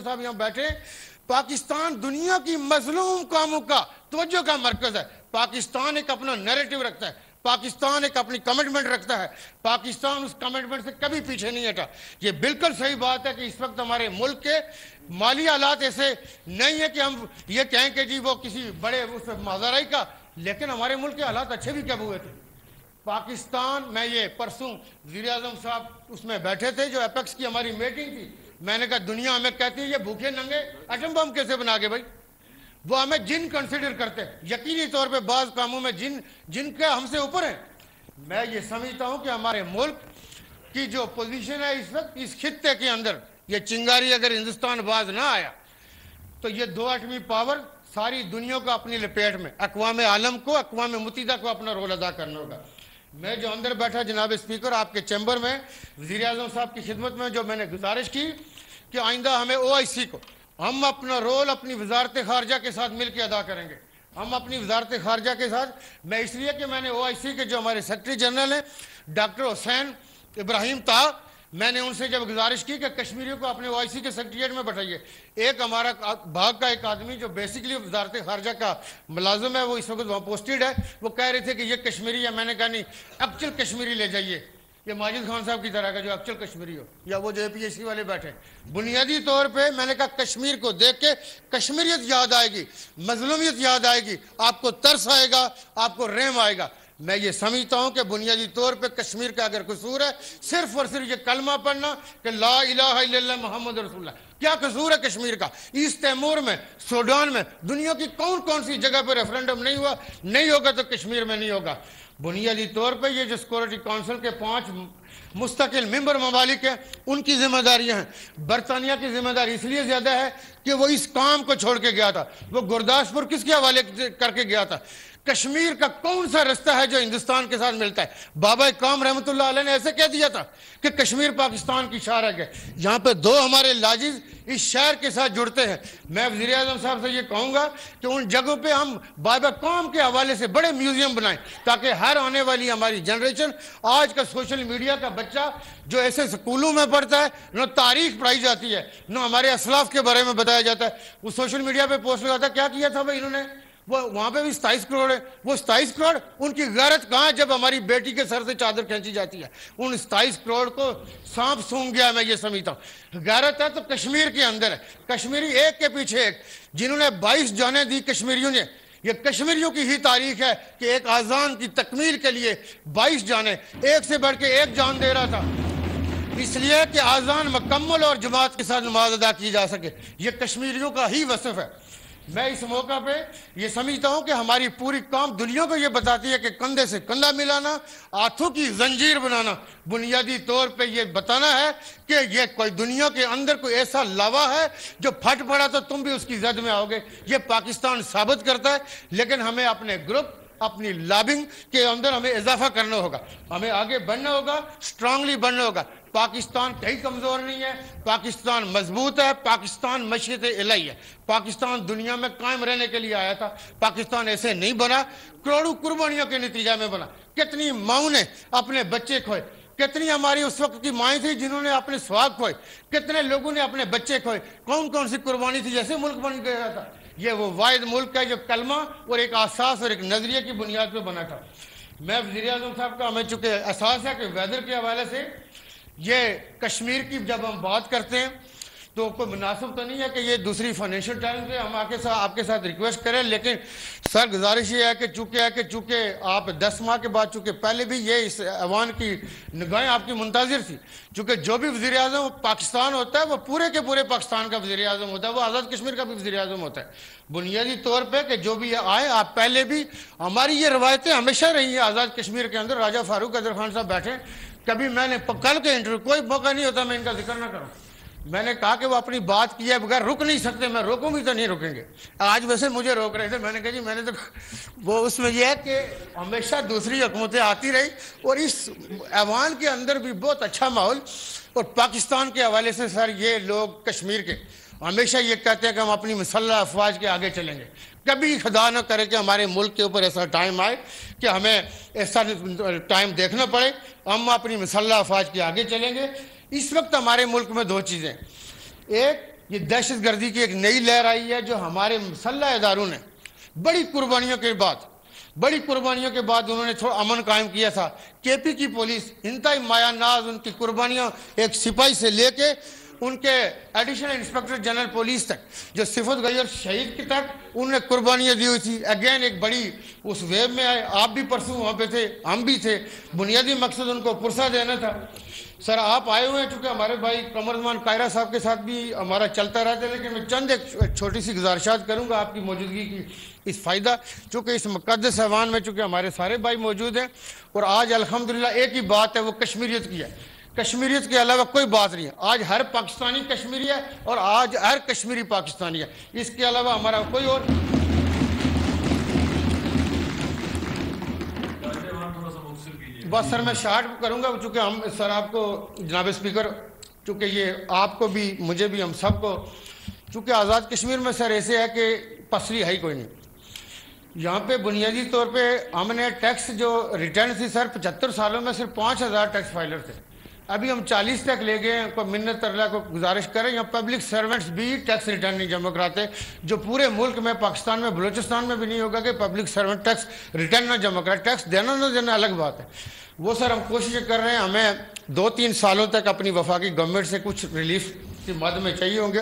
اعظم صاحب یہاں بیٹھے، پاکستان دنیا کی مظلوم قوموں کا توجہ کا مرکز ہے۔ پاکستان ایک اپنا نیریٹو رکھتا ہے، پاکستان ایک اپنی کمٹمنٹ رکھتا ہے، پاکستان اس کمٹمنٹ سے کبھی پیچھے نہیں ہٹا۔ یہ بالکل صحیح بات ہے کہ اس وقت ہمارے ملک کے مالی حالات ایسے نہیں ہے کہ ہم یہ کہیں کہ جی وہ کسی بڑے اس مازارائی کا، لیکن ہمارے ملک کے حالات اچھے بھی کب ہوئے تھے۔ پاکستان میں یہ پرسوں وزیر اعظم صاحب اس میں بیٹھے تھے جو ایپیکس کی ہماری میٹنگ تھی، میں نے کہا دنیا ہمیں کہتی ہے یہ بھوکے ننگے ایٹم بم کیسے بنا کے بھائی، وہ ہمیں جن کنسیڈر کرتے ہیں، یقینی طور پہ بعض کاموں میں جن کے ہم سے اوپر ہیں۔ میں یہ سمجھتا ہوں کہ ہمارے ملک کی جو پوزیشن ہے اس وقت اس خطے کے اندر، یہ چنگاری اگر ہندوستان باز نہ آیا تو یہ 2 ایٹمی پاور ساری دنیا کو اپنی لپیٹ میں، اقوام عالم کو، اقوام متحدہ کو اپنا رول ادا کرنا ہوگا۔ میں جو اندر بیٹھا جناب اسپیکر آپ کے چیمبر میں وزیر اعظم صاحب کی خدمت میں جو میں نے گزارش کی کہ آئندہ ہمیں OIC کو ہم اپنا رول اپنی وزارت خارجہ کے ساتھ مل کے ادا کریں گے۔ ہم اپنی وزارت خارجہ کے ساتھ، میں اس لیے کہ میں نے OIC کے جو ہمارے سیکرٹری جنرل ہیں ڈاکٹر حسین ابراہیم طاق، میں نے ان سے جب گزارش کی کہ کشمیریوں کو اپنے OIC کے سیکریٹریٹ میں بٹھائیے۔ ایک ہمارا بھاگ کا ایک آدمی جو بیسیکلی وزارت خارجہ کا ملازم ہے، وہ اس وقت وہاں پوسٹڈ ہے، وہ کہہ رہے تھے کہ یہ کشمیری ہے۔ میں نے کہا نہیں، ایکچوئل کشمیری لے جائیے، یہ ماجد خان صاحب کی طرح کا جو ایکچوئل کشمیری ہو، یا وہ جو APSC والے بیٹھے۔ بنیادی طور پہ میں نے کہا کشمیر کو دیکھ کے کشمیریت یاد آئے گی، مظلومیت یاد آئے گی، آپ کو ترس آئے گا، آپ کو رحم آئے گا۔ میں یہ سمجھتا ہوں کہ بنیادی طور پہ کشمیر کا اگر قصور ہے صرف اور صرف یہ کلمہ پڑھنا کہ لا الہ الا اللہ محمد رسول اللہ، کیا قصور ہے کشمیر کا؟ ایسٹ تیمور میں، سوڈان میں، دنیا کی کون سی جگہ پہ ریفرنڈم نہیں ہوا؟ نہیں ہوگا تو کشمیر میں نہیں ہوگا۔ بنیادی طور پہ یہ جو سیکورٹی کونسل کے 5 مستقل ممبر ممالک ہیں ان کی ذمہ داریاں ہیں۔ برطانیہ کی ذمہ داری اس لیے زیادہ ہے کہ وہ اس کام کو چھوڑ کے گیا تھا، وہ گرداسپور کس کے حوالے کر کے گیا تھا؟ کشمیر کا کون سا رستہ ہے جو ہندوستان کے ساتھ ملتا ہے؟ بابا اقام رحمۃ اللہ علیہ نے ایسے کہہ دیا تھا کہ کشمیر پاکستان کی شارک ہے۔ یہاں پہ 2 ہمارے لاجز اس شہر کے ساتھ جڑتے ہیں۔ میں وزیر اعظم صاحب سے یہ کہوں گا کہ ان جگہوں پہ ہم بابا اقام کے حوالے سے بڑے میوزیم بنائیں تاکہ ہر آنے والی ہماری جنریشن، آج کا سوشل میڈیا کا بچہ جو ایسے سکولوں میں پڑھتا ہے، نہ تاریخ پڑھائی جاتی ہے، نہ ہمارے اسلاف کے بارے میں بتایا جاتا ہے، وہ سوشل میڈیا پہ پوسٹ لگاتا ہے کیا کیا تھا بھائی انہوں نے، وہ وہاں پہ بھی 27 کروڑ ہے، وہ 27 کروڑ ان کی غیرت کہاں ہے جب ہماری بیٹی کے سر سے چادر کھینچی جاتی ہے؟ ان 27 کروڑ کو سانپ سونگ گیا۔ میں یہ سمجھتا ہوں غیرت ہے تو کشمیر کے اندر ہے، کشمیری ایک کے پیچھے ایک، جنہوں نے 22 جانیں دی کشمیریوں نے۔ یہ کشمیریوں کی ہی تاریخ ہے کہ ایک آذان کی تکمیل کے لیے 22 جانیں، ایک سے بڑھ کے ایک جان دے رہا تھا، اس لیے کہ آذان مکمل اور جماعت کے ساتھ نماز ادا کی جا سکے۔ یہ کشمیریوں کا ہی وصف ہے۔ میں اس موقع پہ یہ سمجھتا ہوں کہ ہماری پوری قوم دنیا کو یہ بتاتی ہے کہ کندھے سے کندھا ملانا، ہاتھوں کی زنجیر بنانا، بنیادی طور پہ یہ بتانا ہے کہ یہ کوئی دنیا کے اندر کوئی ایسا لاوا ہے جو پھٹ پڑا تو تم بھی اس کی زد میں آؤ گے۔ یہ پاکستان ثابت کرتا ہے، لیکن ہمیں اپنے گروپ، اپنی لابنگ کے اندر ہمیں اضافہ کرنا ہوگا، ہمیں آگے بڑھنا ہوگا، سٹرانگلی بڑھنا ہوگا۔ پاکستان کہیں کمزور نہیں ہے، پاکستان مضبوط ہے، پاکستان مشیت الہی ہے۔ پاکستان دنیا میں قائم رہنے کے لیے آیا تھا، پاکستان ایسے نہیں بنا، کروڑوں قربانیوں کے نتیجہ میں بنا۔ کتنی ماؤں نے اپنے بچے کھوئے، کتنی ہماری اس وقت کی مائیں تھیں جنہوں نے اپنے سواگ کھوئے، کتنے لوگوں نے اپنے بچے کھوئے، کون سی قربانی تھی؟ جیسے ملک بن گیا تھا۔ یہ وہ واحد ملک ہے جو کلمہ اور ایک احساس اور ایک نظریے کی بنیاد پہ بنا تھا۔ میں وزیر اعظم صاحب کا ہمیں چونکہ احساس ہے کہ ویدر کے حوالے سے یہ کشمیر کی جب ہم بات کرتے ہیں تو کوئی مناسب تو نہیں ہے کہ یہ دوسری فائنینشیل ٹائم پہ ہم آپ کے ساتھ ریکویسٹ کریں، لیکن سر گزارش یہ ہے کہ چونکہ آپ 10 ماہ کے بعد، چونکہ پہلے بھی یہ اس ایوان کی نگاہیں آپ کی منتظر تھی، چونکہ جو بھی وزیر اعظم پاکستان ہوتا ہے وہ پورے کے پورے پاکستان کا وزیر اعظم ہوتا ہے، وہ آزاد کشمیر کا بھی وزیر اعظم ہوتا ہے۔ بنیادی طور پہ کہ جو بھی آئے، آپ پہلے بھی، ہماری یہ روایتیں ہمیشہ رہی ہیں آزاد کشمیر کے اندر۔ راجہ فاروق قدر خان صاحب بیٹھے، کبھی میں نے کل کے انٹرویو کوئی موقع نہیں ہوتا میں ان کا ذکر نہ کروں، میں نے کہا کہ وہ اپنی بات کی ہے بغیر رک نہیں سکتے، میں روکوں بھی تو نہیں رکیں گے۔ آج ویسے مجھے روک رہے تھے، میں نے کہا جی میں نے تو وہ اس میں یہ ہے کہ ہمیشہ دوسری حکومتیں آتی رہی اور اس ایوان کے اندر بھی بہت اچھا ماحول، اور پاکستان کے حوالے سے سر یہ لوگ کشمیر کے ہمیشہ یہ کہتے ہیں کہ ہم اپنی مسلح افواج کے آگے چلیں گے۔ کبھی خدا نہ کرے کہ ہمارے ملک کے اوپر ایسا ٹائم آئے کہ ہمیں ایسا ٹائم دیکھنا پڑے، ہم اپنی مسلح افواج کے آگے چلیں گے۔ اس وقت ہمارے ملک میں 2 چیزیں، ایک یہ دہشت گردی کی ایک نئی لہر آئی ہے جو ہمارے مسلح اداروں نے بڑی قربانیوں کے بعد انہوں نے تھوڑا امن قائم کیا تھا۔ کے پی کی پولیس انتہائی مایہ ناز، ان کی قربانیاں ایک سپاہی سے لے کے ان کے ایڈیشنل انسپیکٹر جنرل پولیس تک جو صفت گئی اور شہید کی تک انہوں نے قربانیاں دی ہوئی تھی۔ اگین ایک بڑی اس ویب میں آئے، آپ بھی پرسوں وہاں پہ تھے، ہم بھی تھے، بنیادی مقصد ان کو پرسہ دینا تھا۔ سر آپ آئے ہوئے ہیں، چونکہ ہمارے بھائی قمر زمان قاہرہ صاحب کے ساتھ بھی ہمارا چلتا رہتا ہے، لیکن میں چند ایک چھوٹی سی گزارشات کروں گا آپ کی موجودگی کی اس فائدہ، چونکہ اس مقدس ایوان میں چونکہ ہمارے سارے بھائی موجود ہیں، اور آج الحمدللہ ایک ہی بات ہے، وہ کشمیریت کی ہے۔ کشمیریت کے علاوہ کوئی بات نہیں ہے۔ آج ہر پاکستانی کشمیری ہے اور آج ہر کشمیری پاکستانی ہے، اس کے علاوہ ہمارا کوئی اور بس سر میں شارٹ کروں گا، چونکہ ہم سر آپ کو جناب اسپیکر، چونکہ یہ آپ کو بھی مجھے بھی ہم سب کو، چونکہ آزاد کشمیر میں سر ایسے ہے کہ پسری ہے ہی کوئی نہیں۔ یہاں پہ بنیادی طور پہ ہم نے ٹیکس جو ریٹرن تھی سر 75 سالوں میں صرف 5000 ٹیکس فائلر تھے، ابھی ہم 40 تک لے گئے ہیں۔ کوئی منت اللہ کو گزارش کریں، یہاں پبلک سرونٹس بھی ٹیکس ریٹرن نہیں جمع کراتے، جو پورے ملک میں پاکستان میں بلوچستان میں بھی نہیں ہوگا کہ پبلک سرونٹ ٹیکس ریٹرن نہ جمع کرے۔ ٹیکس دینا نہ دینا الگ بات ہے، وہ سر ہم کوششیں کر رہے ہیں۔ ہمیں 2-3 سالوں تک اپنی وفاقی گورنمنٹ سے کچھ ریلیف کی مد میں چاہیے ہوں گے۔